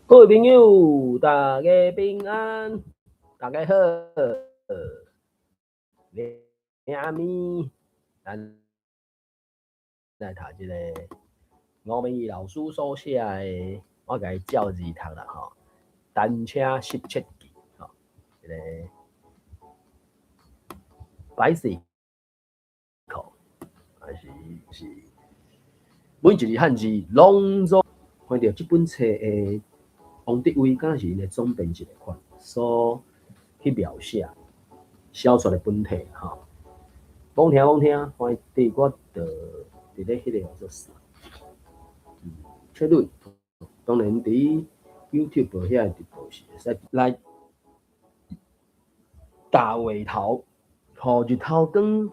各位朋友，大家平安，大家好。阿咪，咱来读这个吴明义老师所写的，我甲伊照字读啦吼。单车失窃记，吼，这个 bicycle，还是每一字汉字拢总看到这本册的王德威，敢是因的总编辑款所去描写小说的本体吼。讲听，反正我就伫咧迄个叫做啥，切论，当然伫 YouTube 遐直播是会使来大尾头，互日头光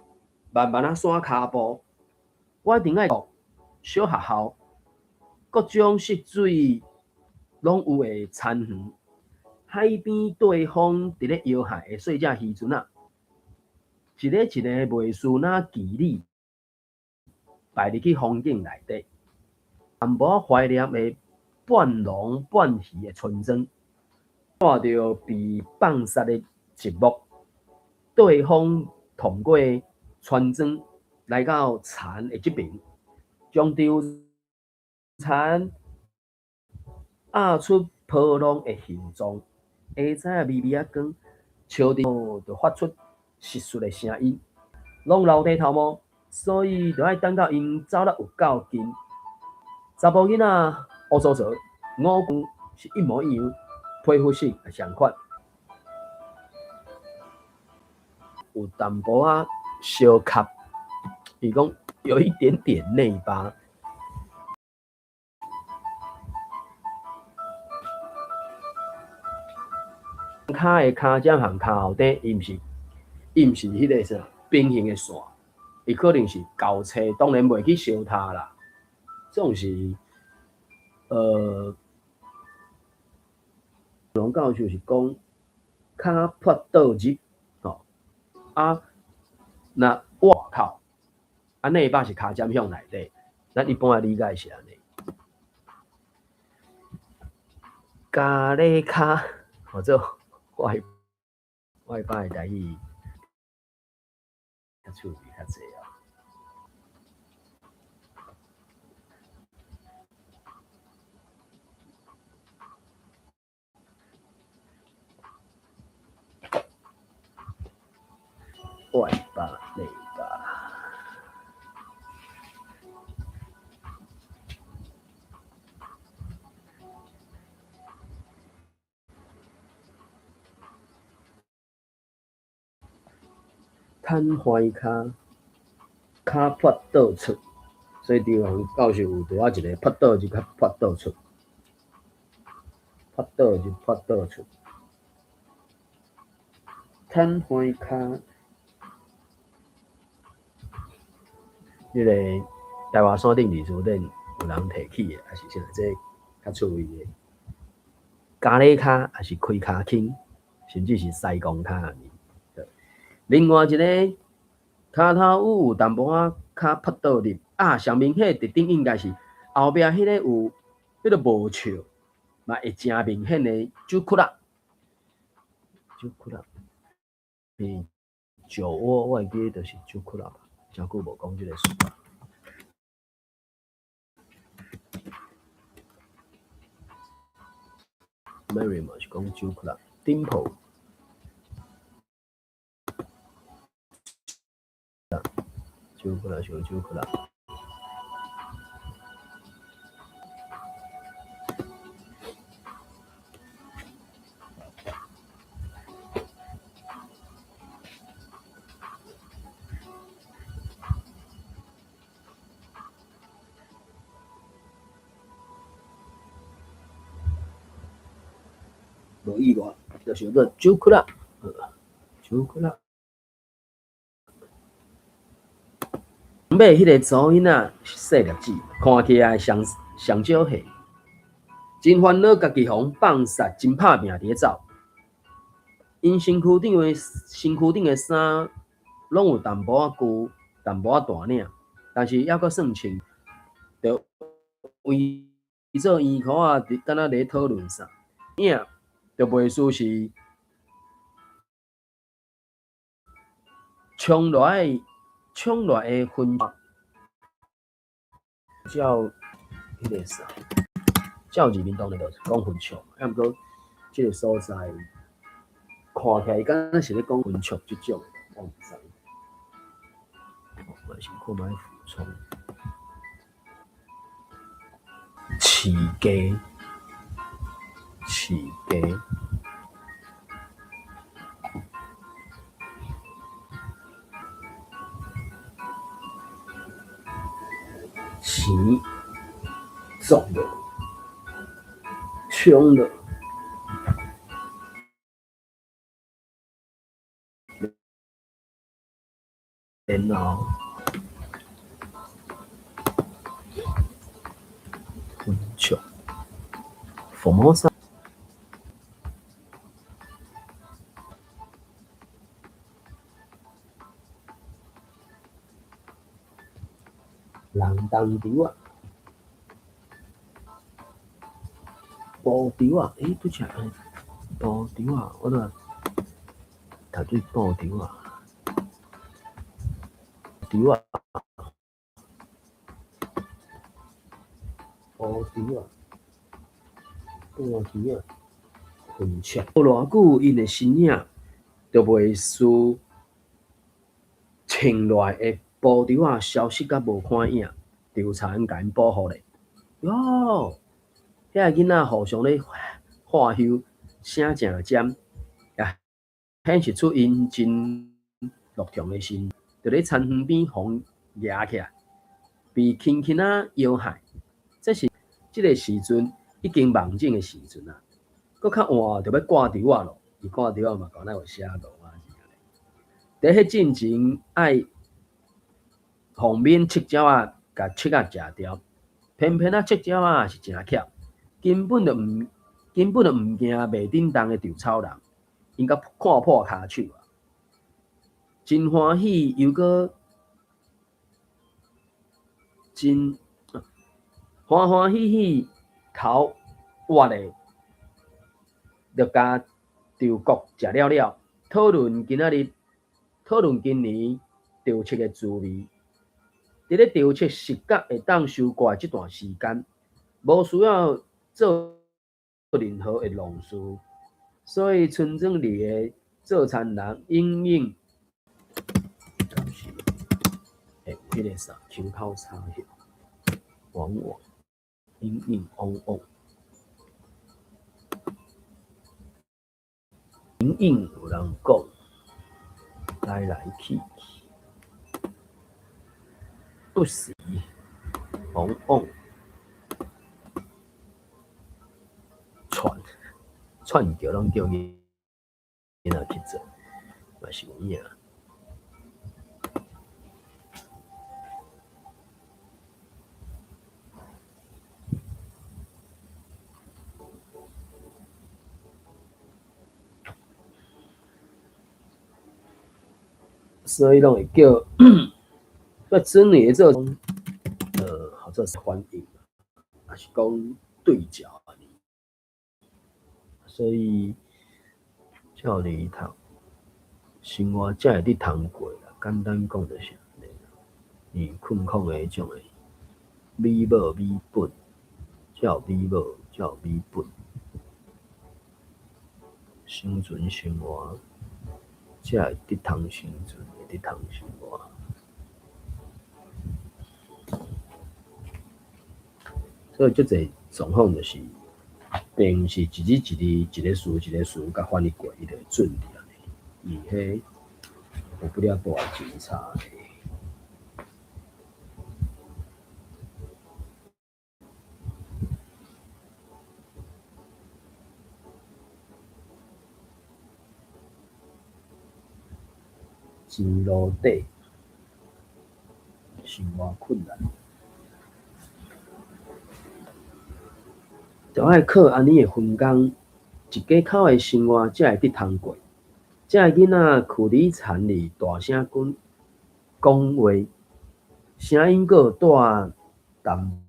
慢慢闪骹步。我顶爱小学校，各种湿水拢有诶残园，海边对方伫咧摇海的细只渔船啊，一个袂输那距离摆入去风景内底，淡薄怀念的半龙半鱼的村庄，看到被放杀的一幕，对方通过船庄来到田的这边，将钓田压出波浪的形状，下早微微啊光，树顶就发出窸窣的声音，拢留低头毛，所以就爱等到因走得有够近。查甫囡仔乌糟糟，五官是一模一样，皮肤色也相款，有淡薄仔小卡，伊讲有一点点内八。骹的骹尖和骹后底，伊毋是迄个啥平行的线，伊可能是交叉，当然袂去相他啦。这种是龙教授是讲骹扑倒入，吼啊，那外口啊内把是骹尖向内底，咱一般的理解是安尼。咖喱骹或者外巴的台语较趣味较济啊。外八内八，摊怀骹，骹扑倒出，所以地方教授有拄啊一个扑倒入较扑倒出，扑倒入扑倒出，摊怀骹。迄个台湾山顶字书典有人提起的，还是啥？这较趣味的。咖喱骹还是开骹轻，甚至是西公骹安尼。另外一个骹头有淡薄仔骹扑倒入啊，上面迄个特点应该是后壁迄个有迄个无笑，嘛会真明显的酒窟啦，酒窟啦，酒窝我会记得就是酒窟啦吧，真久无讲即个事啊。Mary 嘛是讲酒窟啦 ，Dimple。酒窟啦，小酒窟啦。无意外，就是个酒窟啦，酒窟啦。买迄个查某囡仔细粒子，看起来上少岁，真烦恼家己互放杀，真拍拼伫走。因身躯顶的衫拢有淡薄仔旧，淡薄仔大领，但是还阁算穿，着为做圆箍啊，敢若咧讨论啥？影就袂输是冲来的分叫迄个啥？叫二民党的就是讲分尺，啊，毋过即个所在看起来敢若是咧讲分尺即种的，我毋知。我先看卖补充。市价，市价，钱重的，穷的，然后分尺，佛摩萨。人当潮啊，布潮啊，拄则布潮啊，我都读对布潮啊，潮啊，布潮啊，布潮啊，分尺。无偌久，因的身影就袂输穿来的布潮啊，消失甲无看影，调查因甲因保护咧。哟，遐囡仔互相咧喝休，声正尖，呀，显示出因真落痛的心，就咧田园边互夹起来，被轻轻啊摇害。这是即个时阵已经梦境的时阵啊，搁较晚就要挂潮啊咯，伊挂潮啊嘛，敢若有写到啊。伫迄进前爱方面七鸟啊，甲七啊食掉，偏偏啊七鸟啊是真巧，根本就毋惊袂叮当的稻草人，因甲看破骹手啊，真欢喜又搁真欢欢喜喜头挖咧，就甲赵国食了了，讨论今年稻七的滋味。伫咧稻七实觉会当收割即段时间，无需要做任何的农事，所以村庄里的做田人应用迄个啥口口插迄往往应应往往应应有人讲来来去去，不时往往串叫拢叫囡仔去做，嘛是有影。所以拢会叫在真理这种好做是反应，还是讲对角啊？所以照你读生活才会得通过啦。简单讲就是安尼，困苦的迄种的美貌美本，才有美貌，才有美本，生存生活才会得通生存，会得通生活。所以足侪状况就是，并是一日一日一个事一个事甲翻译过，伊就会准伫安尼。伊迄有不了大真差的。真路底，生活困难。就爱靠安尼的分工，一家口的生活才会得通过。这囡仔苦里田里大声讲话，声音阁大淡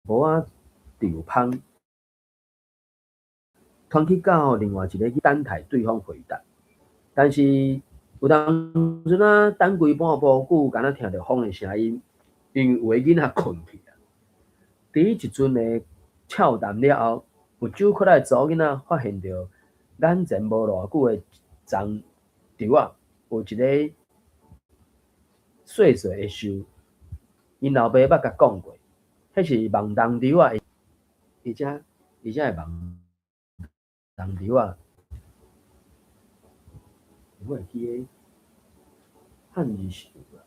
薄仔丢芳，传去到另外一个去等待对方回答。但是有当阵啊，等规半步久，敢若听到风的声音，因为有个囡仔困去啊。伫一阵的俏谈了后，有酒窟仔查某囡仔发现到眼前无偌久的一丛稻仔，有一个细细的树。因老爸捌甲讲过，迄是望东稻仔，而且会望东稻仔，我会记个汉字树啊，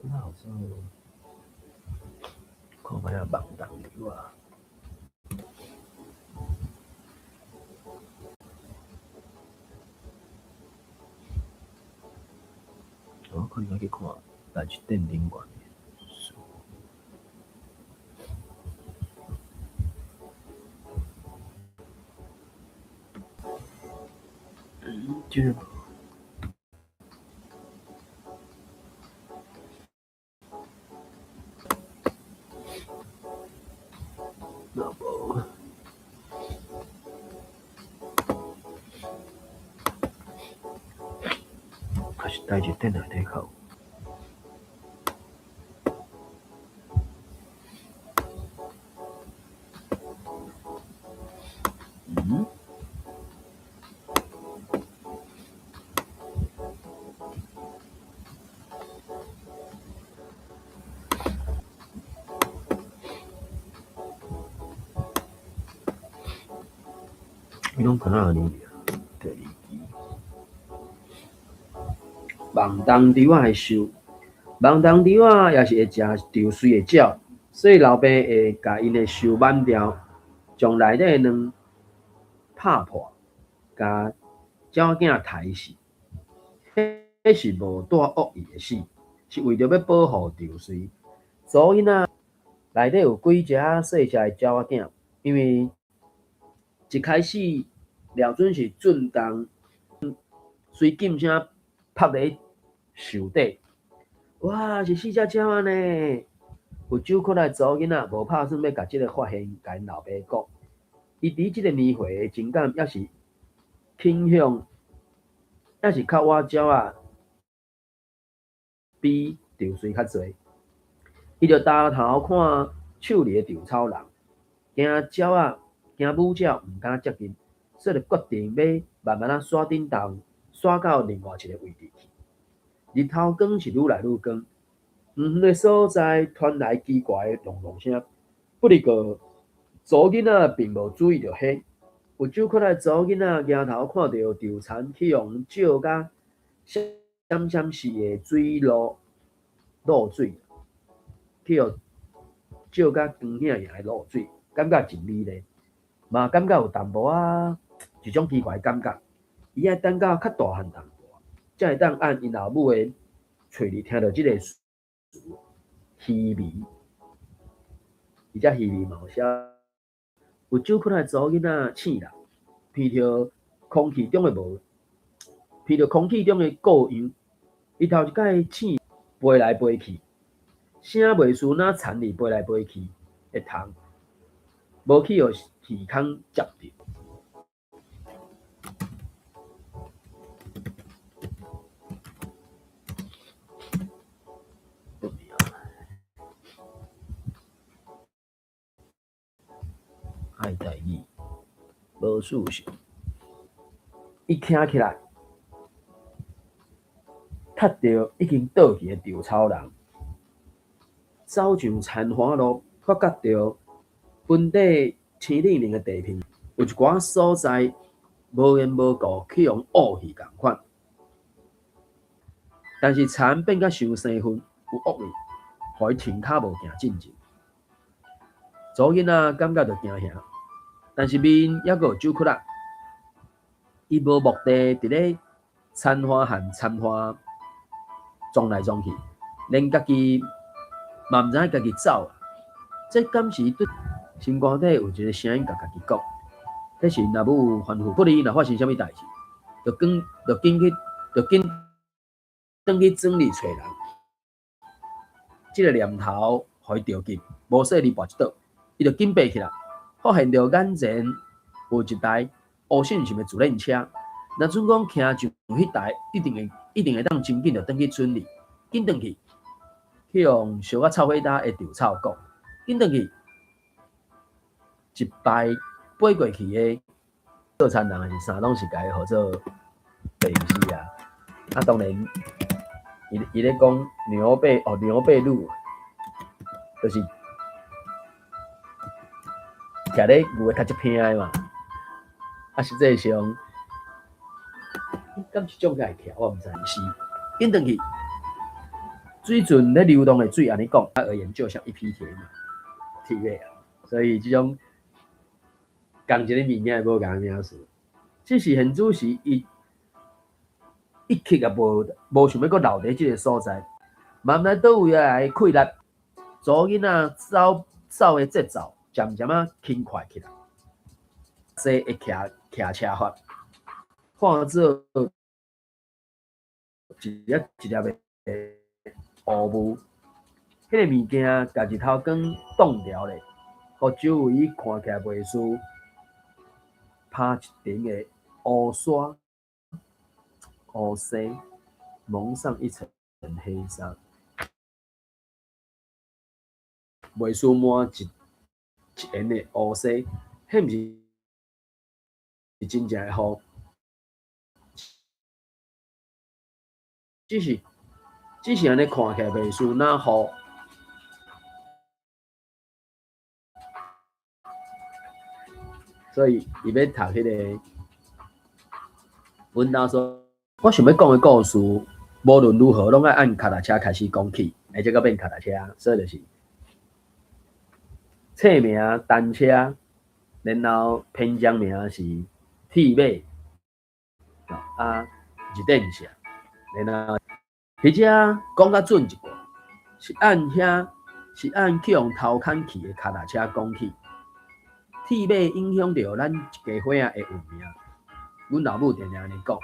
那好像看卖啊望东稻仔。我可能要去看台积电顶馆的书。这个那无，还是台积电内底较有。伊拢敢若安尼尔，第二期。望东稻仔的树，望东稻仔也是会食稻穗的鸟，所以老爸会甲因的树挽掉，将内底的卵拍破，甲鸟仔刣死。迄是无带恶意的死，是为着要保护稻穗。所以呢，内底有几只细只的鸟仔，因为一开始廖准是震动，随金声拍咧树底，哇，是四只鸟仔呢！有酒窟仔查某囡仔无拍算要甲即个发现甲因老爸讲，伊伫即个年岁的情感也是倾向，也是较我鸟仔比稻穗较侪。伊就抬头看手里的稻草人，惊鸟仔惊母鸟毋敢接近，所以就决定要慢慢刷顶动，刷到另外一个位置去。日头光是愈来愈光，远远的所在传来奇怪的隆隆声。不过，查某囡仔并无注意到迄。有酒窟仔查某囡仔抬头看到稻田去用照甲闪闪似的水露水，去用照甲光影样的露水，感觉真美丽，嘛感觉有淡薄一种奇怪的感觉。伊爱等到较大汉淡薄，才会当按因老母的嘴里听到即个词稀微，而且稀微嘛有写。有酒窟仔查某囡仔醒来，闻着空气中的故样，伊头一摆醒飞来飞去，声袂输哪田里飞来飞去的虫，无去互耳孔接着。爱台语，无事性。伊徛起来，踢着已经倒去的稻草人，走上田花路，发觉到本地青冷冷的地平，有一寡所在无缘无故去用雾气共款，但是田变甲伤生分，有恶味，互伊停脚无行进前。查某囡仔感觉到惊吓，但是面还阁有酒窟仔，伊无目的伫咧田花和田花撞来撞去，连家己嘛毋知影家己走。这敢是对心肝底有一个声音甲家己讲，迄是若母反复不离，若发生啥物代志，就紧转去庄里找人。这个念头互伊着急，无说你跋一倒，伊就紧爬起来，发现着眼前有一台乌信型的自轮车。若准讲徛上迄台，一定会当真紧就转去村里，紧转去，去用烧啊臭火焦的稻草讲，紧转去，一排飞过去的做田人还是啥，拢是家号做白死啊。啊，当然，伊咧讲牛背路，就是徛咧牛的较一偏的嘛。啊，实际上。敢是种个会徛，我毋知是。紧转去，水船咧流动的水，安尼讲，而言就像一匹铁马，所以这种共一个物件无共名词。只是现主时一刻也无想要搁留伫即个所在，嘛毋知倒位来溃力，助囡仔走的节奏渐渐轻快起来。说会骑车法，看做。一粒的乌雾，迄个物件甲日头光挡掉咧，互周围看起来袂输拍一层的乌沙、乌丝，蒙上一层黑纱，袂输满一层的乌丝，迄毋是真正的雨。只是安尼看起来袂输那雨，所以伊要读迄个阮兜说，我想要讲的故事，无论如何拢爱按脚踏车开始讲起，而且搁变脚踏车，所以就是册名单车，然后篇章名是铁马啊日电车，然后。迄只讲较准一寡，是按去用头砍去的脚踏车讲起。铁马影响着咱一家伙仔的运命。阮老母定定安尼讲，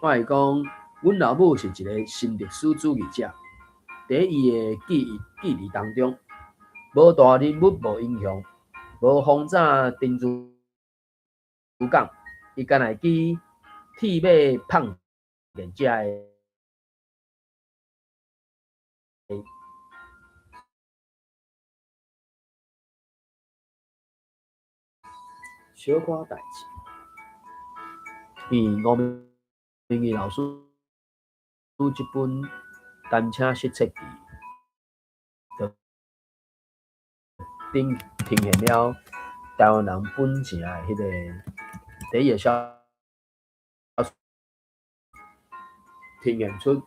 我会讲，阮老母是一个新历史主义者，伫伊的记忆当中，无大人物无影响，无风早珍珠港，伊敢会记铁马胖电遮的。小可代志，吴明义老师这本单车识册记，就呈现了台湾人本正的迄个第一个小呈现出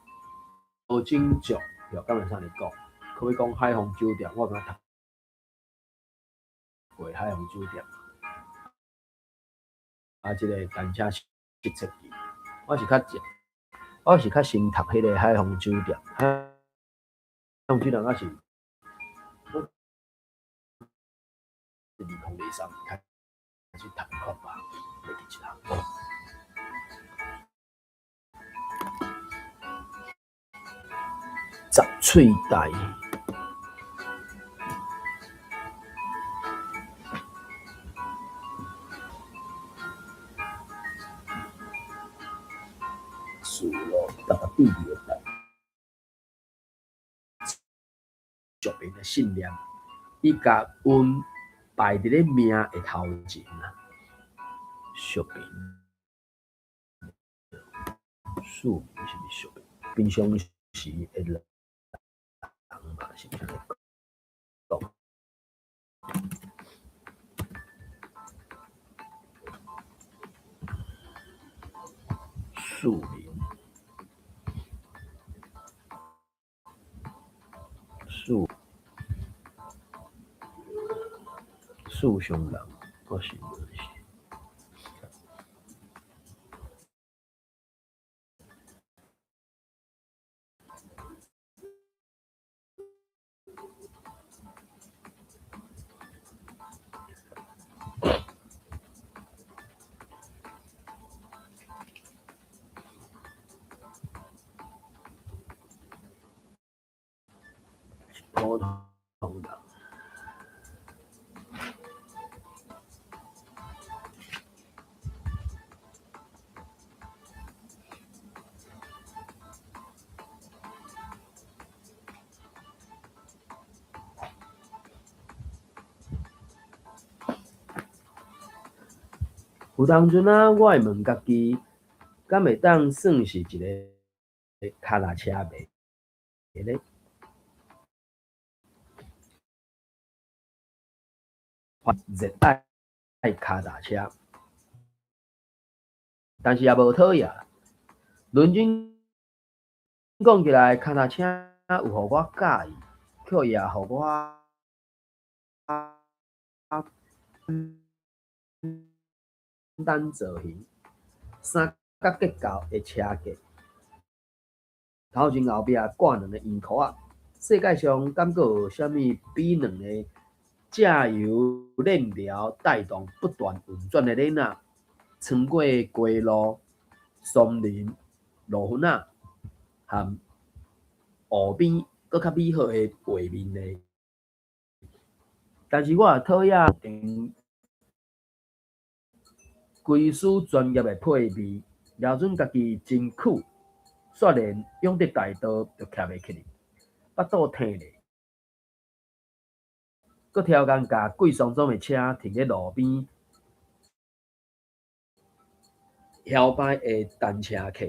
无种族，就敢若啥嚟讲，可以讲海防酒店，我敢读过海防酒店。啊，即个单车识册记，我是较先读迄个海防酒店，海防酒店我是2003开始读看吧，袂记一项。十喙带。输咯，大家对比的族人的信念，伊甲阮排伫咧命的头前啊，属平，庶民是毋是属平？平常时的人嘛是安尼讲。庶民，树上人，我是无是。普通人，有当阵啊，我会问家己，敢会当算是一个脚踏车迷咧？热爱脚踏车，但是也无讨厌。认真讲起来，脚踏车有互我喜意，却也互我简单造型、三角结构的车架，头前后壁挂两个圆箍仔。世界上敢阁有啥物比两个借由链条带动不断运转的链仔，穿过街路、松林、路痕仔和湖边搁较美好的画面呢？但是我也讨厌归属专业的配备，瞄准家己真久，煞连用得大刀就徛袂起哩，腹肚疼咧。搁超工甲贵双装的车停咧路边，摇摆的单车客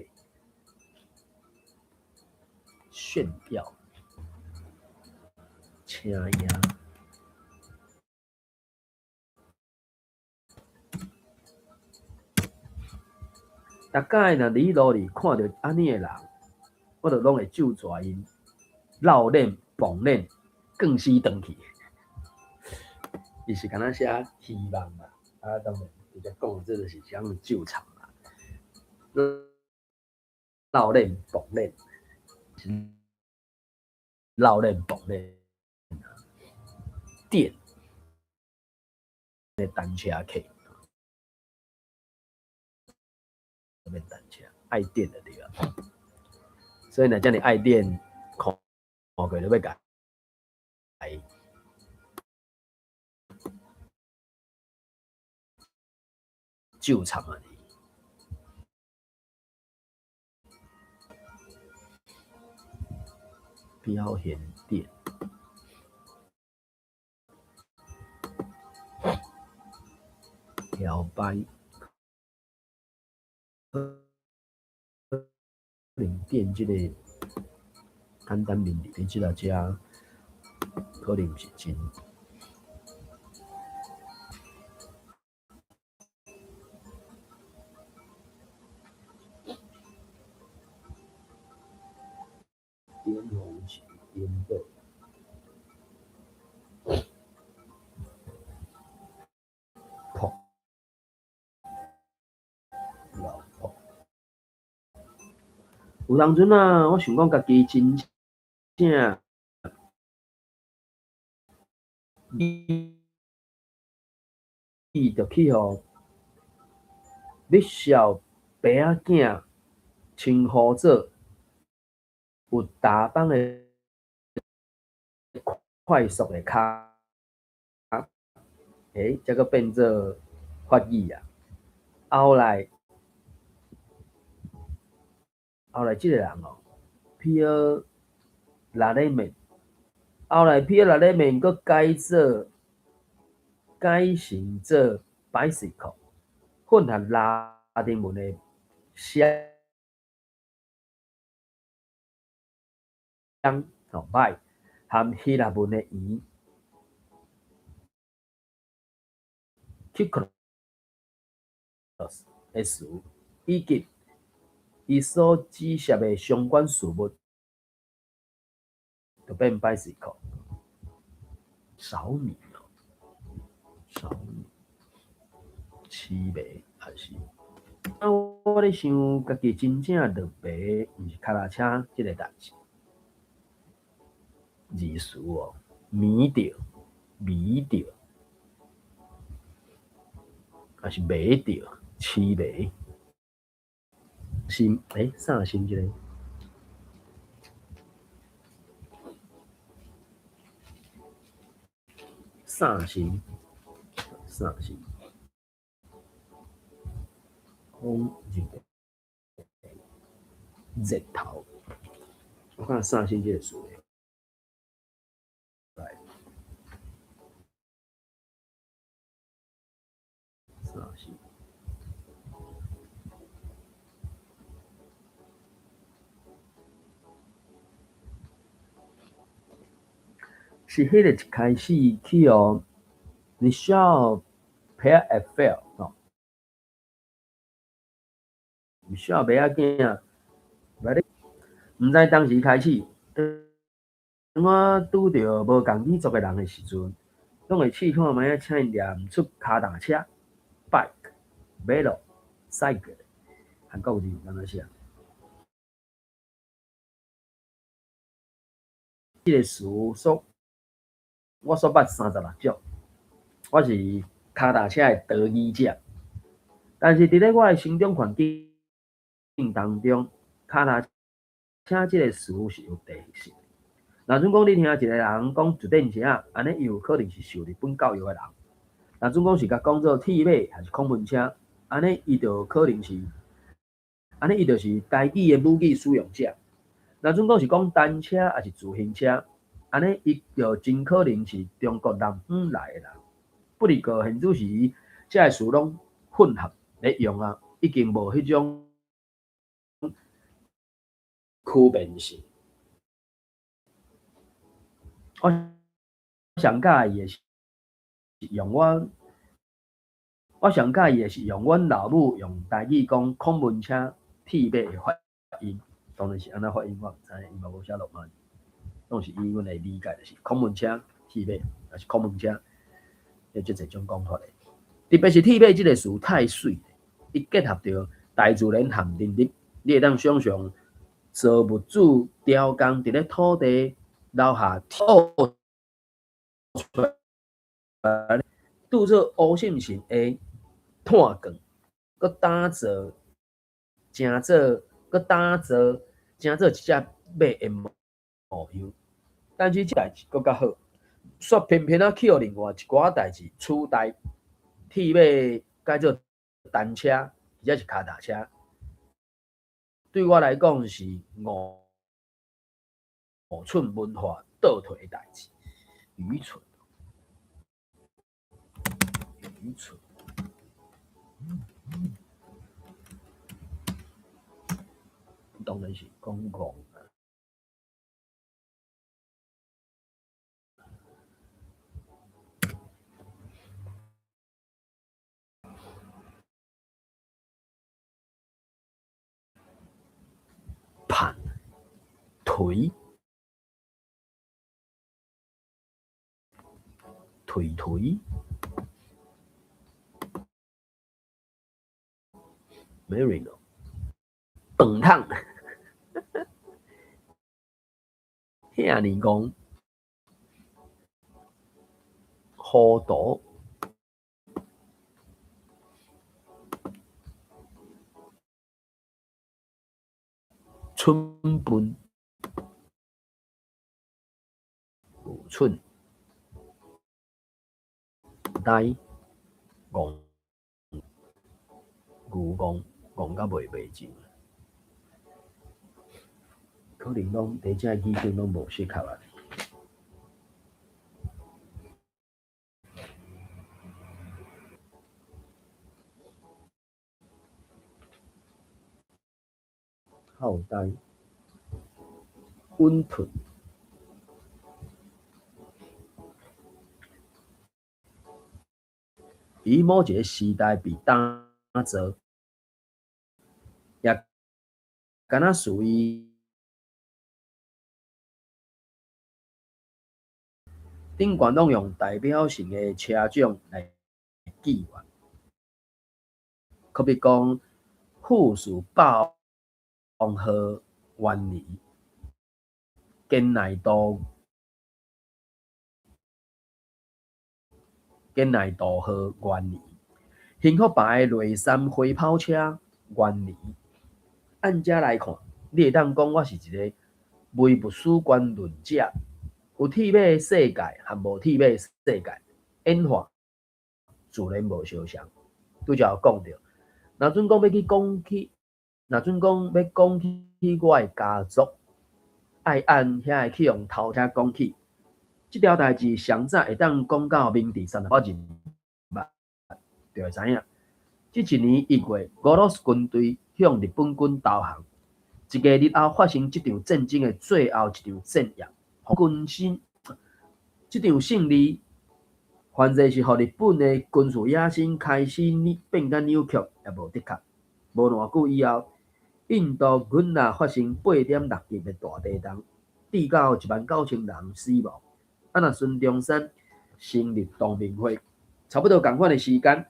炫耀车影。逐摆若伫路里看到安尼的人，我就拢会咒抓因绕链绑链，更死转去。伊是敢若写希望嘛？啊，当然直接讲，这就是一种救场嘛。绕链绑链，绕链绑链，电的单车客，变单车爱电的对啊。所以若遮尔爱电，看过就要甲救场啊！表现电摇摆，零电即个简单明理，你即个遮可能毋是真。点红旗点灯，碰摇碰。有当阵啊，我想讲家己真正伊就去互要小爸仔囝称呼做有打帮的快速的骹，这个变做法语啊。后来即个人哦，皮尔拉咧面，后来皮尔拉咧面佫改成做 bicycle，混合拉丁文的香歹和希腊文的圆 ，kikros 的词，以及伊所指涉的相关事物，就变 bicycle。小米哦，小米、饲糜还是？啊，我咧想，家己真正落白，毋是脚踏车即个代志。字词哦，迷着、还是迷着、痴迷，心啥心即个？啥心？风日头，我看啥心即个词诶。来，啥心？是迄个一开始去哦，你需要 pay a fair 哦，你需要袂要紧啊，毋知当时开始，当我拄着无共语族的人的时阵，拢会试看卖啊，请因念出脚踏车 bike、马路、cycle， 韩国字安怎写？即个词我所捌36种，我是脚踏车的得意者。但是伫咧我的成长环境当中，脚踏车即个词是有地性。若准讲你听一个人讲自転車，安尼伊有可能是受日本教育的人。若准讲是甲讲做铁马还是空门车，安尼伊就可能是，安尼伊就是台语的母语使用者。若准讲是讲单车还是自行车，安尼伊就真可能是中国南方来的人。不过现主时，这个词拢混合咧用啊，已经无迄种区别性。我上介意的是用我上介意的是用阮老母用台语讲空门车铁马的发音，当然是安怎发音我毋知，因为无写落来，拢是以阮的理解就是空门车铁马，还是空门车，有即一种讲法的。特别是铁马即个词太水，伊结合着大自然含能力，你会当想象造物主雕工伫咧土地留下土出来，拄做乌性性的炭管，佮打造真做，佮打造真做一只马的模样。但是即代志佮较好，煞偏偏去互另外一寡代志取代，铁马改做单车，而且是脚踏车。对我来讲是五寸文化倒退的代志，愚蠢，愚蠢。当然是讲戆啊。盼推推 ，Merino 饭桶，遐尼讲糊涂，蠢笨，愚蠢，呆，戆，牛戆，戆甲袂袂精。可能拢伫遮语境拢无适合啊。好呆，温吞，伊某一个时代被打造，也敢若属于顶悬拢用代表性的车种来记愿，可比讲富士豹号原理、坚耐度号原理、幸福牌雷山火炮车原理。按遮来看，你会当讲我是一个唯物史观论者，有铁马的世界和无铁马的世界演化自然无相像。拄则有讲着，若准讲要讲起我的家族，爱按遐个去用头车讲起，即条代志上早会当讲到明治36我认捌，就会知影。即一年1月，俄罗斯军队向日本军投降。一个日后发生即场战争的最后一场战役，军心，即这场胜利，反正是互日本的军事野心开始变甲扭曲，也无的确。无偌久以后，印度军也发生8.6级的大地震，至到19000人死亡。若孙中山成立同盟会，差不多同款的时间，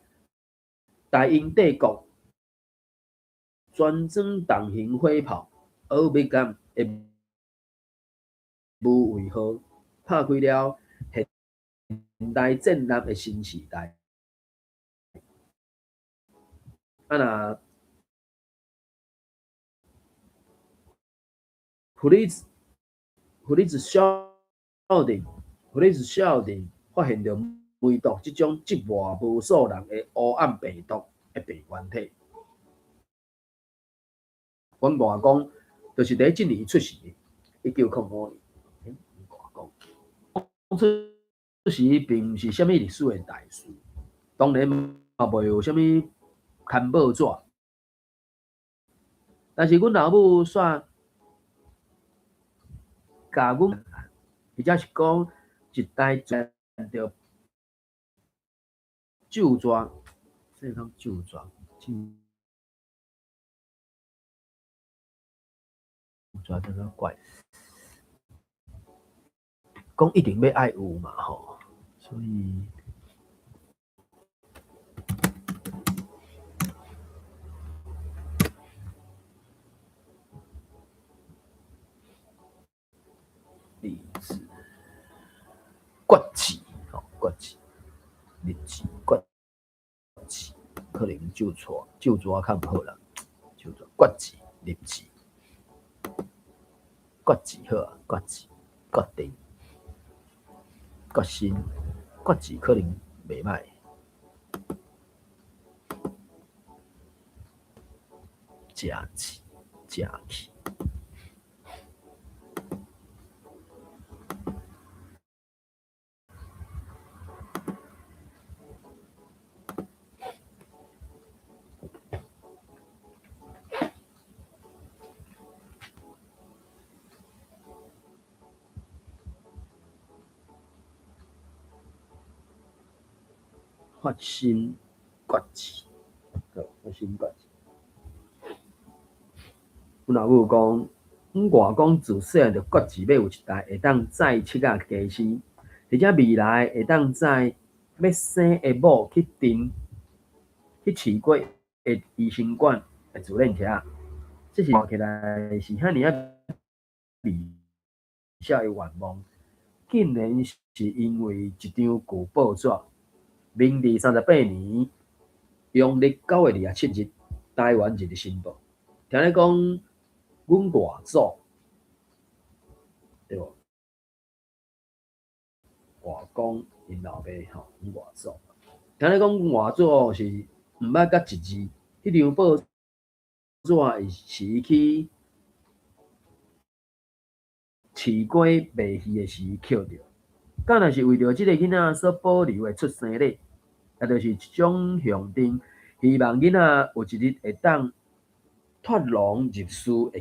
大英帝国专装重型火炮奥比甘的无畏号，拍开了现代战争的新时代。弗里兹孝定发现着梅毒这种疾外无数人的黑暗病毒的病原体。阮外公就是伫即年出世，1905年。外公出世并毋是啥物历史的大事，当然嘛袂有啥物刊报纸，但是阮老母煞教阮，或者是讲一代传着旧抓，这讲旧抓，抓真个怪，讲一定要爱有嘛吼，所以例子国旗，吼国旗，日旗国旗，可能旧抓较毋好啦，旧抓国旗日旗。国字好啊，国字、国定、国新、国字可能袂歹。正气，正气。发生国字，发生国字。阮老母讲，阮外公自细汉就决志要有一台会当载七仔家私，而且未来会当载要生的某去市过的医生馆的自轮车。这是看起来是遐尔啊微小的愿望，竟然是因为一张旧报纸，明治38年阳历9月27日，台湾日的新报。听咧讲，阮外祖对无？外公因老爸吼，阮外祖。听咧讲，阮外祖是毋捌甲一字，迄张报纸是伊去市街卖鱼的时捡着。敢若是为着即个囡仔所保留的出生率，也就是一种象征，希望囡仔有一日会当脱笼入师的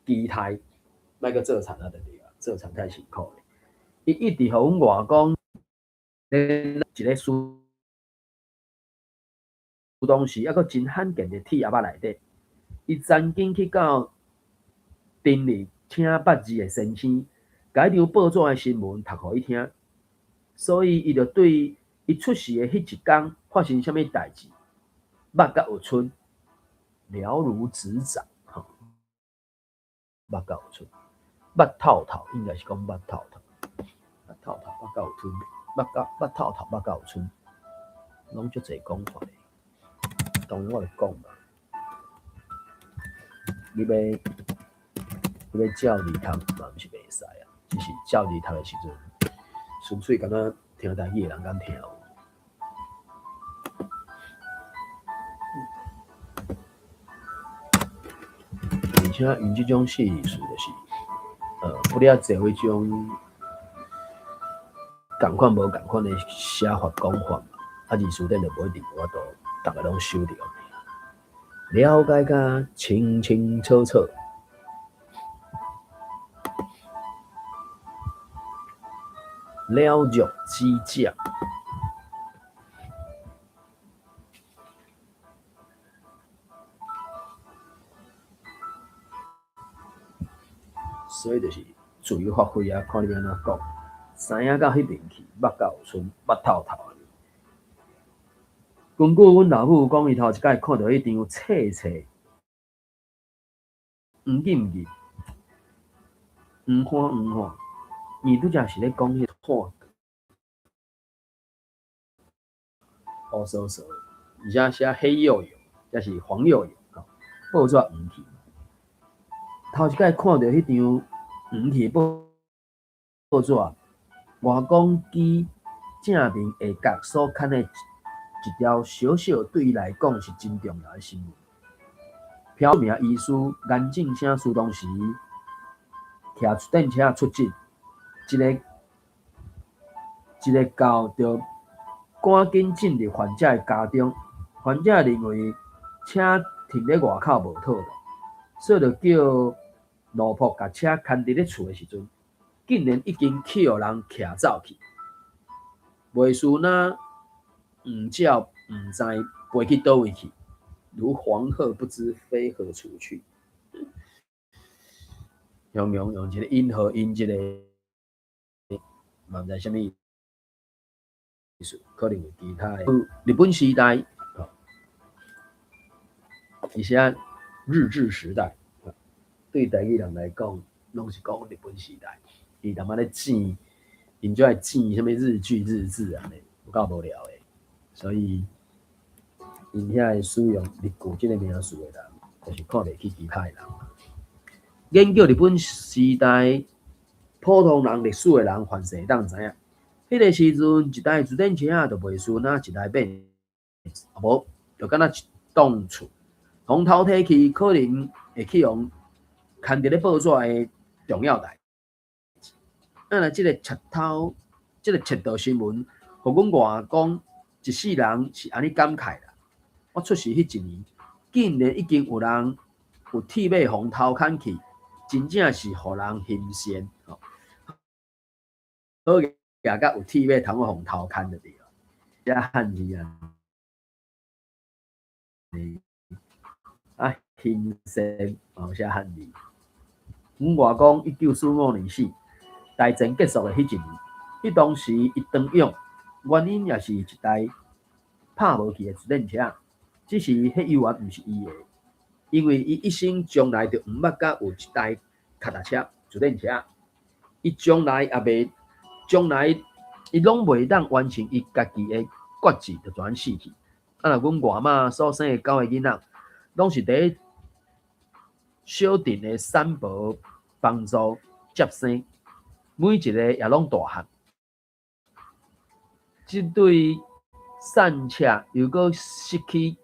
期待，莫阁做田啊，就对啊，做田太辛苦了。伊一直互阮外公一个苏东时，还阁真罕见的铁盒仔内底，伊曾经去到镇里请捌字的先生，甲迄张报纸的新闻读互伊听，所以伊就对伊出世的迄一天发生啥物代志，捌甲有春，了如指掌。捌甲有春，捌透透，应该是讲捌透透，捌透透，捌甲有春，捌透透，捌甲有春，拢足侪讲法的。当然我就讲嘛，你要照字读嘛，毋是袂使啊。只是照字读的时阵，纯粹敢若听台语的人敢听。而且用这种写字术，就是不了做迄种共款无共款的写法讲法，字词典就无一定我都大家拢收着，了解甲清清楚楚。了若指掌。所以就是自由发挥啊，看你安怎讲。生影到迄边去，目到有剩，目透透。根据阮老母讲，伊头一摆看到迄张册册，黄紧紧，黄花黄花，伊拄则是咧讲迄看，乌索索，而且写黑黝黝，也是黄黝黝，报纸黄去。头一摆看到迄张黄去报纸，外公机正面下角所牵的一条小小，对伊来讲是真重要的新闻。飘名医师颜正声师当时骑出电车出诊，一个到就赶紧进入患者的家中。患者认为车停咧外口无套路，所以就叫路仆甲车牵伫咧厝的时阵，竟然已经去互人骑走去。袂输那唔叫唔知飞去倒位去，如黄鹤不知飞何处去。用一个音和音，一个嘛毋知啥物意思，可能有其他的。日本时代，一些日治时代，对台语人来讲，拢是讲日本时代。伊淡仔咧剪，因就爱剪啥物日剧、日志啊，有够无聊的。所以，因遐会使用日剧这个名词的人，就是看袂起其他的人。研究日本时代普通人历史的人，凡是会当知影，迄个时阵一台自転車啊，就袂输那一台变，无就敢若一栋厝，从头提起，可能会去用牵伫咧报纸的重要代志。若即个切道新闻，互阮外公一世人是安尼感慨啦。我出世迄一年，竟然已经有人有铁马互偷牵去。真正是互人欣羡，好也甲有铁马通互偷牵就对了。遮汉字啊，欣羡有写汉字。阮外公1945年死，大战结束的迄一年，迄当时伊当勇，原因也是一台拍无去的自転車，只是迄油源毋是伊的。因为伊一生从来就毋捌甲有一台脚踏车、自転車，伊从來伊拢袂當完成伊家己的決志，就全死去。若阮外媽所生的9個囡仔，拢是伫小鎮的產婆幫助接生，每一個也攏大漢。即對散車又閣失去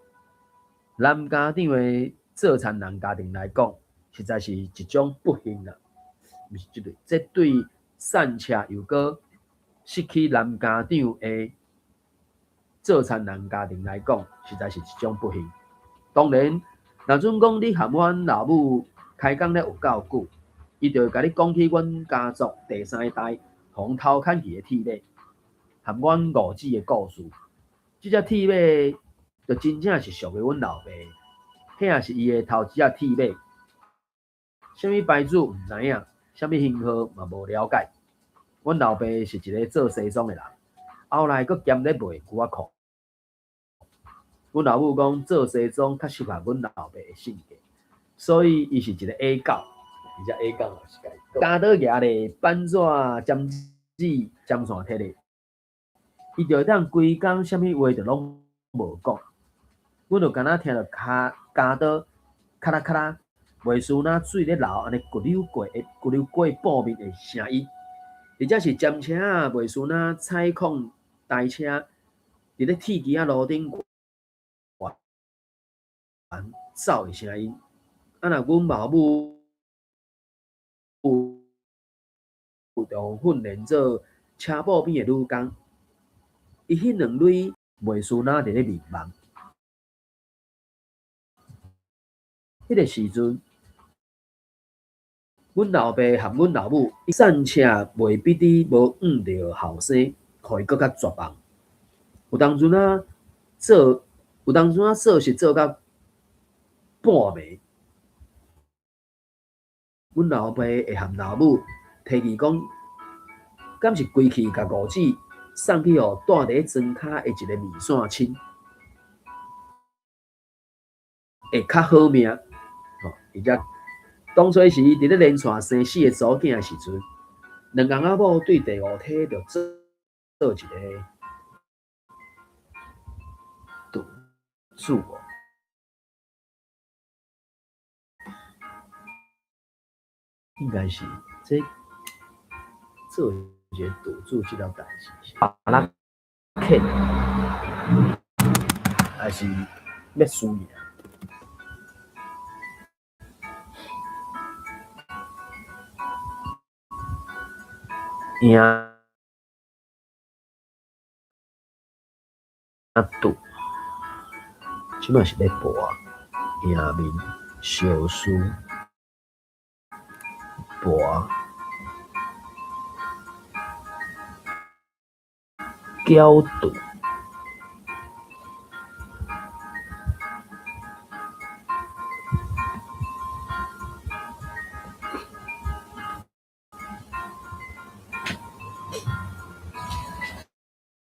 男家長的做田人家庭來講，實在是一種不幸啦。毋是即對，這對散車又閣失去男家長的做田人家庭來講，實在是一種不幸。當然，若准講你含阮老母開講咧有夠久，伊就會甲你講起阮家族第3代互偷牽去的鐵馬，含阮五子的故事。即隻鐵馬就真正是屬於阮老爸，迄也是伊的頭一隻鐵馬。啥物牌子毋知影，啥物型號嘛無了解。阮老爸是一個做西裝的人，後來佫兼咧賣牛仔褲。阮老母講做西裝較適合阮老爸的性格，所以伊是一個 A 狗，而且 A 狗也是家倒舉咧板紙、針子、針線摕咧，伊就會當規工啥物話就攏無講。阮就敢若聽到家倒咔啦咔啦，袂輸那水咧流安尼咕溜過布面的聲音，或者是針車啊，袂輸那採礦台車佇咧鐵機仔路頂走的聲音。若阮某母就訓練做車埔邊的女工，伊迄兩類袂輸那佇咧眠夢。迄個時陣，阮老爸和阮老母散车袂比伫无遇着后生，互伊搁较绝望。有当阵啊做事做到半暝，阮老爸会和老母提议讲，敢是规气甲五子送去互住伫庄骹的一个面线亲，会较好命。而且当初时伫咧连串生4个祖囝的时阵，两公仔某对第五体就做一个赌注哦。应该是这做一个赌注这条代志，把咱骗，还是要输赢？赢赌，即摆是咧博赢面小输博交赌。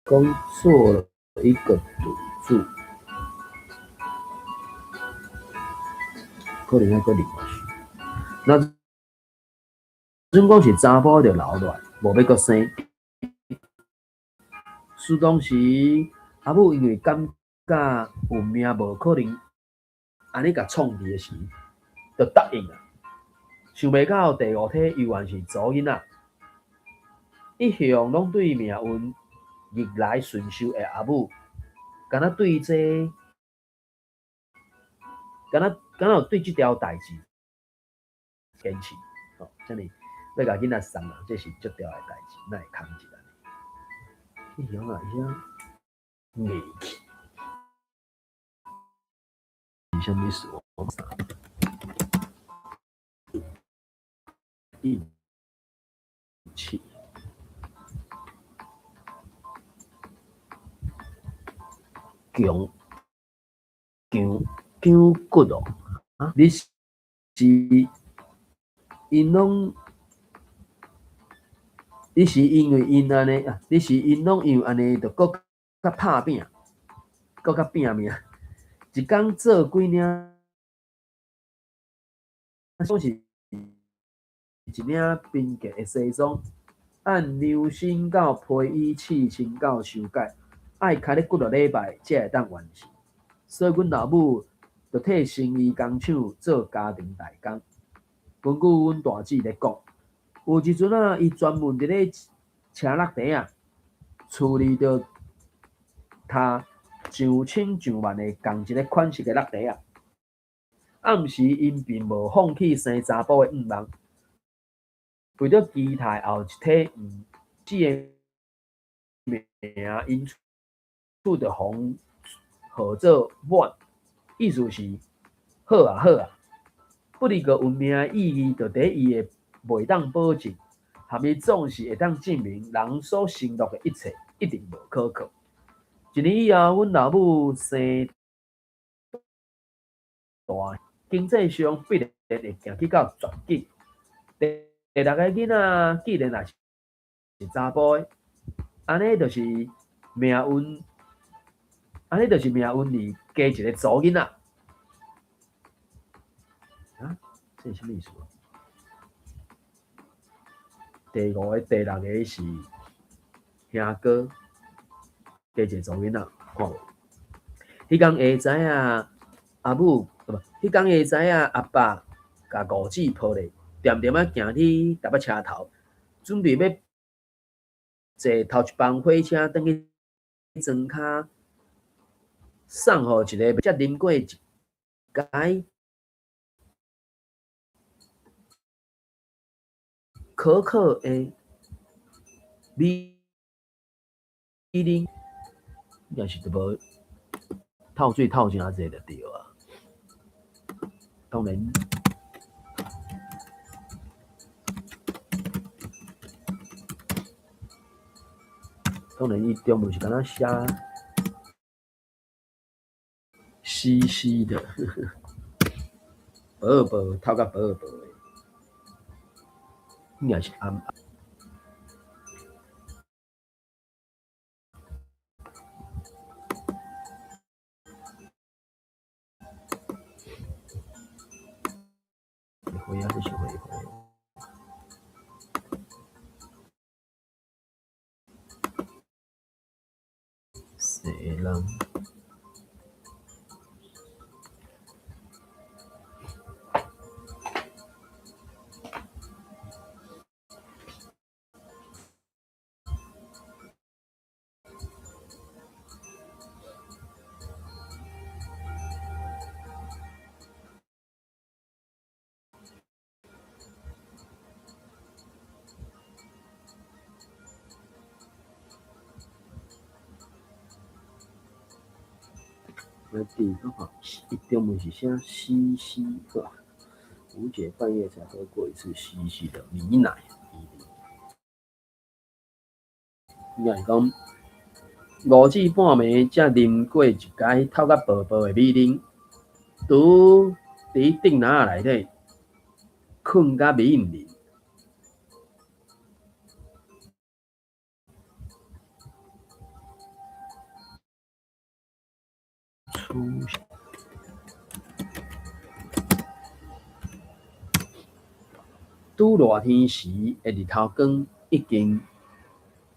工作了一个赌注，可能还搁另外事。那阵讲是查甫就留落，无要搁生。事当时阿母因为感觉有命无可能安尼甲创治的时，就答应啊。想袂到第五体犹原是查某囡仔，一向拢对命运逆来顺受的阿母，敢若对这，敢若对这条代志坚持，这样要甲囡仔送人，这是足条的代志，哪会扛一个？一向啊，伊啊，硬气，是啥物事？硬气。强骨哦，你是因拢，你是因为因安尼啊，你是因拢因安尼，就搁较拍拼，搁较拼命，一工做几领，总是一领冰格的西装，按量身到皮衣刺青到修改，爱开咧几个礼拜才会当完成。所以阮老母就替生意工厂做家庭代工。根据阮大姊咧讲，有一阵啊，伊专门伫咧车落地啊，处理着他上千上万的共一个款式的落地啊。暗时因并无放弃生查甫的愿望，为着期待后一体子的名，因厝着红号做满，意思是好啊好啊，不离个运命的意义，就伫伊的袂当保证，含伊总是会当证明人所承诺的一切一定无可靠。一年以后，阮老母生大，经济上必然会行去到绝境。第六个囡仔既然也是查甫的，安尼就是命运，安尼就是命运里加一个查囡仔。啊，这是什么意思？第五个、第六个是兄哥，加一个查囡仔，看无？迄天下知影阿母，不，迄天下知影阿爸甲五姊抱咧，点点啊行去台北车头，准备要坐头一班火车转去庄骹，送互一个才啉过一届可可的米啉，应该是都无透水透诚济就对啊。当然，当然伊中文是敢若写西西的，薄薄透甲薄薄的，应该是暗。回啊，这是回。西人。那第个话，一中文是写西西哇，吴姐半夜才喝过一次西西的米奶。应该是讲5至半暝才啉过一解透甲薄薄的米奶，拄伫顶篮内底困甲米饮啉。拄热天时，日头光已经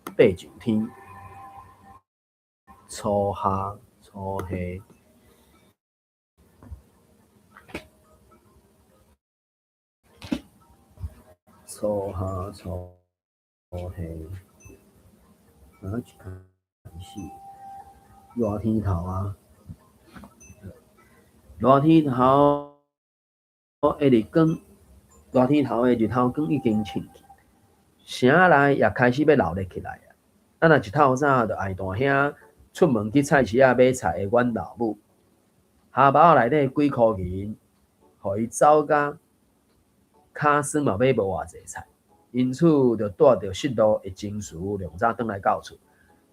爬上天，初夏初夏，初夏初夏，哪一开始？热天头啊！热天头的日光，热天头的日头光已经升起，城内也开始要闹热起来啊！啊，若一透早就爱大兄出门去菜市仔买菜的阮老母，下包内底几箍银，互伊走甲骹酸嘛买无偌济菜，因此就带着失落的情绪，量早转来到厝。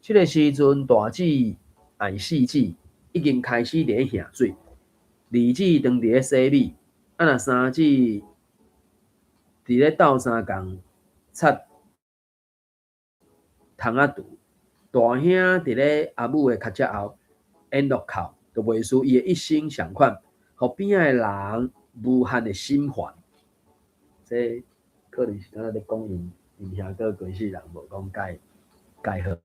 这个时阵，大姊爱四姊已经开始伫咧下水，二姊当伫咧洗米，啊，若三姊伫咧斗相共擦窗仔櫥，大兄伫咧阿母的脚趾后沿路哭，就袂输伊的一生相款，互边仔的人无限的心烦。这可能是敢若咧讲因遐个规世人无讲介好。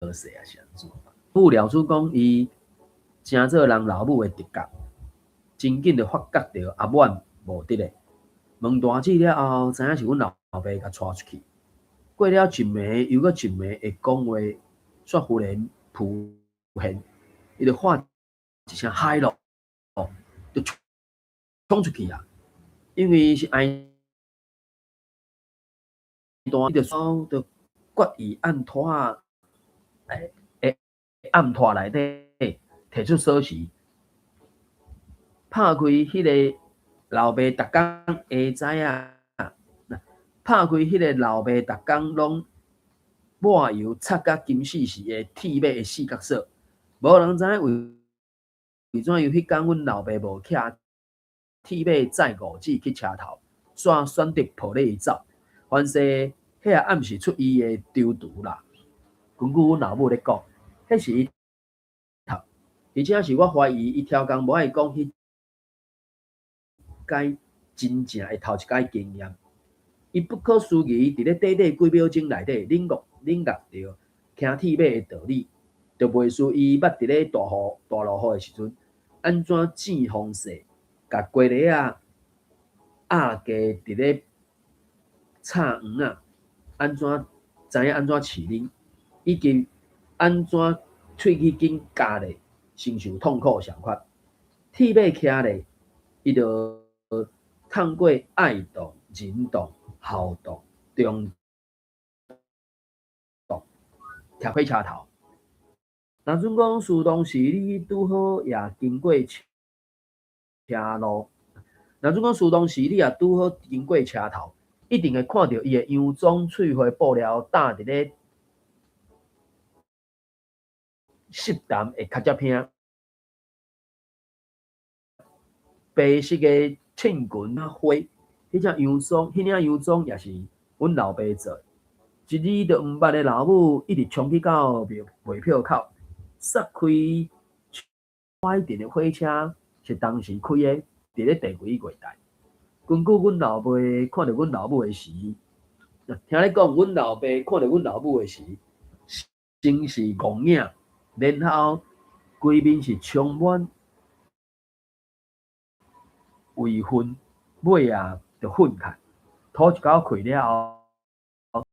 好势啊是安怎？不料主讲伊真做人老母的直觉，真紧就发觉到阿满无得咧。问大姊了后，知影是阮老爸甲带出去。过了一暝又搁一暝会讲话，却忽然浮现，伊就喊一声嗨咯，就冲出去啊！因为是爱大，伊就手就决意按拖啊，暗拖内底摕出锁匙，拍开迄个老爸逐工下知影，拍开迄个老爸逐工拢抹油擦甲金死死的铁马的四角锁，无人知影为怎样迄天阮老爸无徛铁马载五子去车头，煞选择抱咧伊走。凡是迄个暗示出伊的丢毒啦。根据阮老母咧讲，迄是伊读，而且是我怀疑伊超工无爱讲迄解真正的头一解经验。伊不可思议伫咧短短几秒钟内底领悟到骑铁马的道理，就袂输伊捌伫咧大落雨的时阵，安怎正风势，甲鸡犁仔压加伫咧插黄啊，安怎知影安怎饲恁，以及安怎喙齿紧夹咧，承受痛苦上款。铁马骑咧，伊就通过爱动、忍动、好动、中动，徛过车头。若准讲事当时你拄好也经过车路，若准讲事当时你也拄好经过车头，一定会看到伊的洋装翠花布料搭伫咧湿淡的卡夹片，白色的衬裙啊花，迄领洋装也是阮老爸做。一日都毋捌的老母一直冲去到卖票口，杀开快电的火车是当时开的，伫咧第几月台。根据阮老爸看到阮老母的时，听你讲，阮老爸看到阮老母的时，真是戆影，然后规面是充满胃粉，尾啊就愤慨，吐一口气了后，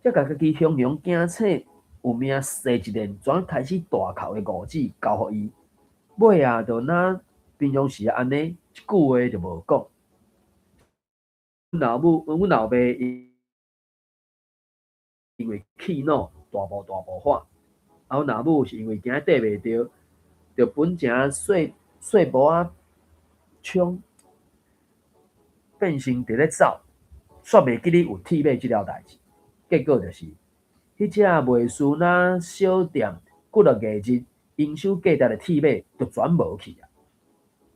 才甲家己形容惊醒有命生一连转开始大哭的五子交互伊，尾啊就若平常时安尼，一句话就无讲。阮老爸因为气恼大步喊，啊，阮老母是因为惊缀袂着，就本正细步啊冲，变成伫咧走，煞袂记哩有铁马即条代志。结果就是，迄只卖输那小店几落月日，营收价值的铁马就全无去啊！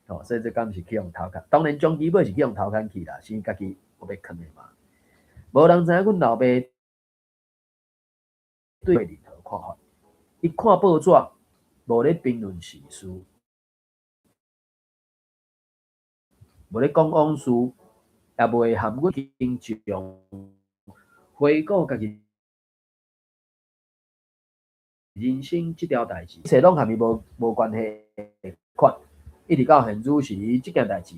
哦，所以这敢是去用偷看，当然终基本是去用偷看去啦，是家己有要坑的嘛。无人知影阮老爸对任何看法，伊看报纸无咧评论时事，无咧讲往事，也袂含阮经常回顾家己人生即条代志，一切拢含伊无关系款。一直到现如时，即件代志，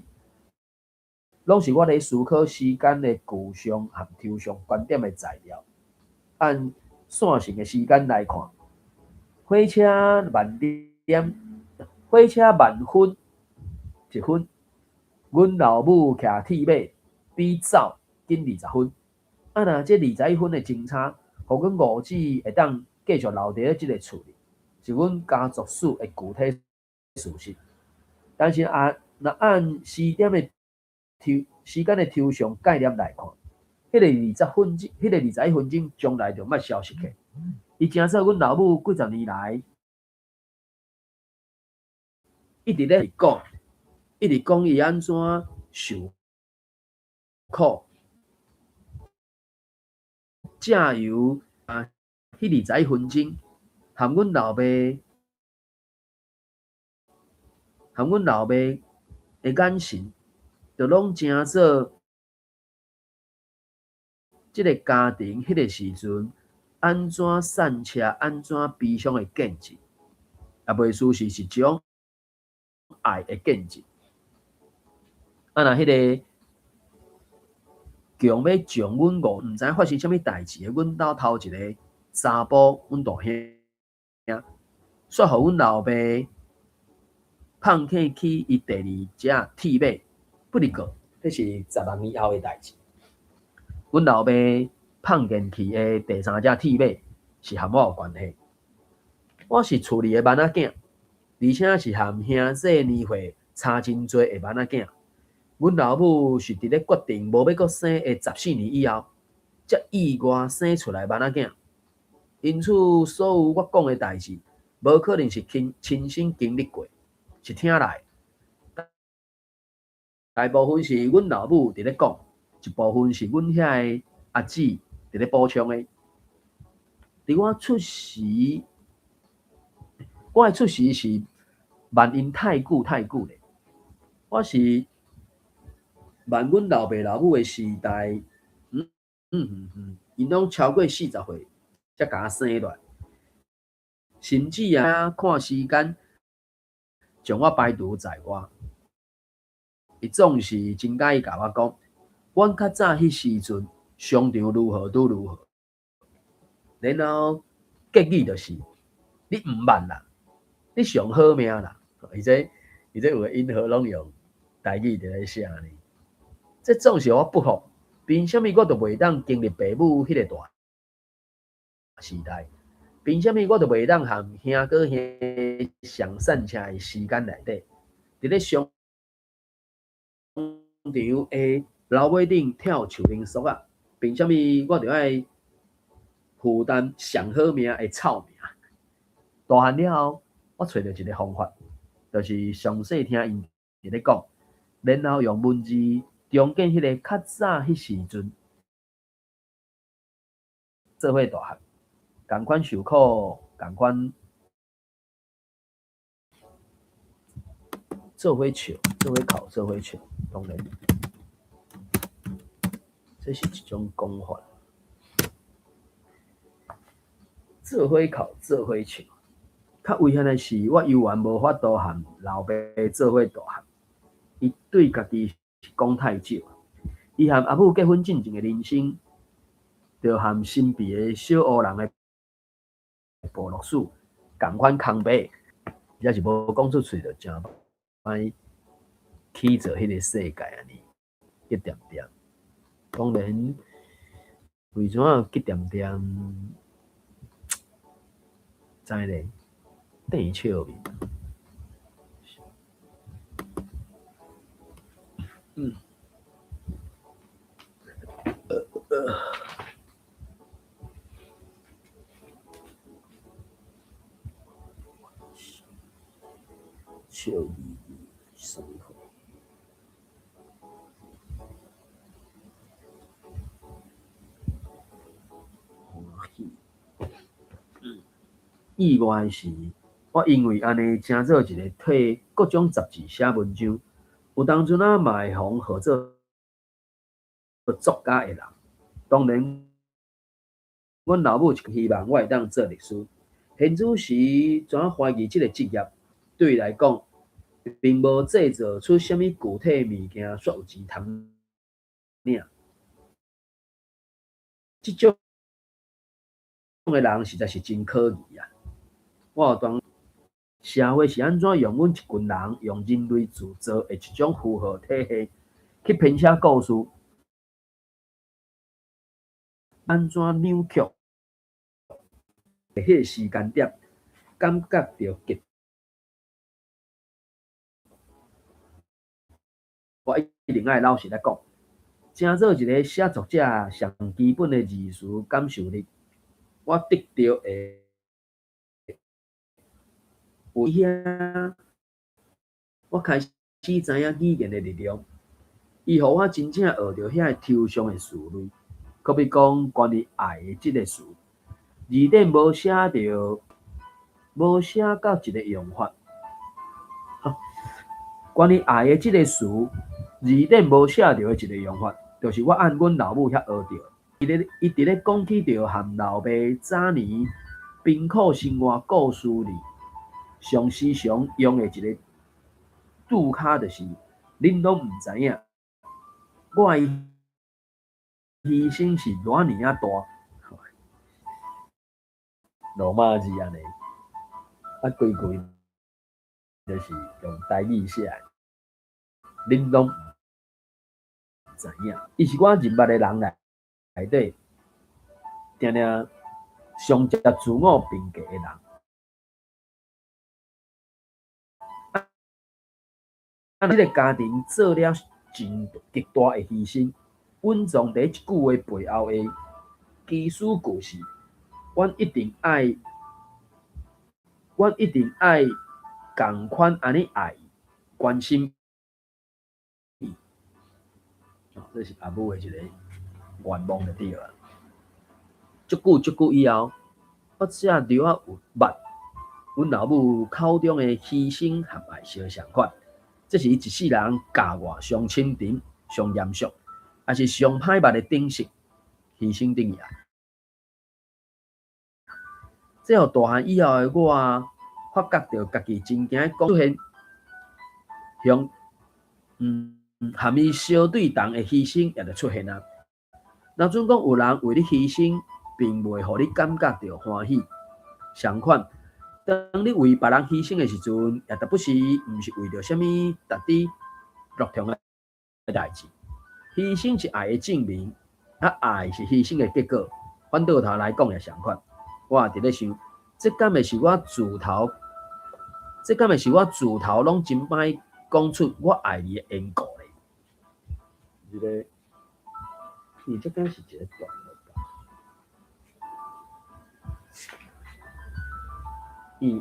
拢是我咧思考时间的具象和抽象观点的材料。按线性的时间来看，火车慢点，火车慢分1分，阮老母骑铁马比走紧20分。啊，若这21分的前差，互阮五子会当继续留伫咧即个厝里，是阮家族史的具体事实。但是若按时间的抽象概念来看，迄个21分钟将来就莫消失去。伊真说阮老母几十年来一直咧讲伊安怎受苦，借由迄21分钟，含阮老爸的眼神，就拢真做即个家庭迄个时阵安怎散车、安怎悲伤的见证，也袂输是一种爱的见证。啊，若迄个强要将阮毋知发生啥物代志的阮兜头一个查甫，阮大兄，煞互阮老爸放弃去伊第2只铁马，不离过，迄是10万年后的代志。阮老爸放进去的第3只铁马是和我有关系。我是厝里的囡仔囝，而且是和兄弟年岁差真多的囡仔囝。阮老母是伫咧决定无要阁生的14年以后，才意外生出来囡仔囝。因此，所有我讲的代志，无可能是亲身经历过，是听来。大部分是阮老母伫咧讲，一部分是阮遐个阿姊伫咧补充的。伫我的出世是慢因太久咧，我是慢阮老爸老母的时代，因拢超过40岁才甲我生落来，甚至看时间将我排除在外。伊总是真介意甲我讲，阮较早迄时阵商场如何拄如何，然后结语就是你毋捌啦，你上好命啦。伊这有个因何拢用台语伫咧写呢？这总是我不服，凭啥物我都袂当经历爸母迄个大时代？凭啥物我都袂当含兄哥兄上散车的时间内底，伫咧上会楼尾顶跳树林树啊，凭什么我着爱负担上好命的臭名？大汉了后，我找到一个方法，就是详细听因伫咧讲，然后用文字重建迄个较早迄时阵做伙大汉，共款受苦，共款做伙笑，做伙哭，做伙笑，当然，这是一种讲法。做伙哭，做伙笑。较危险的是，我犹原无法度和老爸做伙大汉。伊对家己讲太少，伊和阿母结婚进前的人生，就和身边的小乌人的部落史共款空白，也是无讲出嘴，就真歹起做迄个世界安尼，一点点。当然，为怎啊一点点，知咧？电笑面。笑眯眯，生活。欢喜。意外是，我因为安尼正做一个替各种杂志写文章，有当阵啊嘛会互号做作家的人。当然，阮老母是希望我会当做律师。现主时怎怀疑即个职业对伊来讲，并无制造出什么具体物件煞有钱通领。即种的人实在是真可疑啊！我有当社会是安怎用阮一群人用人类自造的一种符号体系去编写故事，安怎扭曲？迄个时间点，感觉到极。我一定爱老实来讲，正做一个写作者上基本的字词感受力，我得到的有遐，我开始知影语言的力量。伊互我真正学着遐抽象的词类，可比讲关于爱的即个词，字典无写着，无写到一个用法。关于爱的即个词，字典无写着的一个用法，就是我按阮老母遐学着。伊伫咧讲起着和老爸早年贫苦生活故事里，上时常用的一个注脚，就是恁拢毋知影，我的牺牲是偌尔啊大。罗马字安尼，啊规规就是用台语写，恁拢毋知影。伊是我认捌的人内底，定定上接自我评价的人。这个家庭做了真极大的牺牲，稳藏伫一句话背后的基础故事。阮一定爱共款安尼爱关心伊。这是阿母的一个愿望就对了。足久以后，我才留啊有捌阮老母口中的牺牲和爱惜想法。这是伊一世人教我上深沉、上严肃，也是上歹捌的顶式牺牲等于爱。这互大汉以后的我，发觉到家己真惊讲出现向和伊相对同的牺牲也就出现啊。若准讲有人为你牺牲，并袂互你感觉到欢喜。相反，当你为别人牺牲的时阵，也就不是毋是为着什么达至乐同的代志。牺牲是爱的证明，爱是牺牲的结果。反倒头来讲也相反。我也伫咧想，这敢会是我自头拢真歹讲出我爱你的缘故咧？一个，伊这敢是一个段落吧？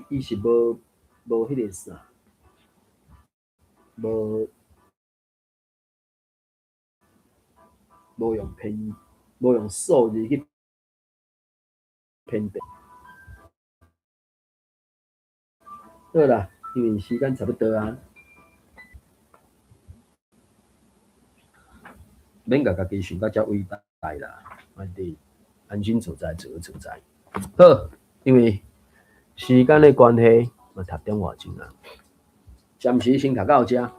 伊是无迄个啥，无无用数字去编的。好啦，因为时间差不多啊，免甲家己想到遮伟大啦，安尼安心自在，自由自在。好，因为时间的关系，嘛6点外钟啊，暂时先读到遮，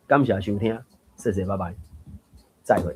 感谢收听，谢谢，拜拜，再会。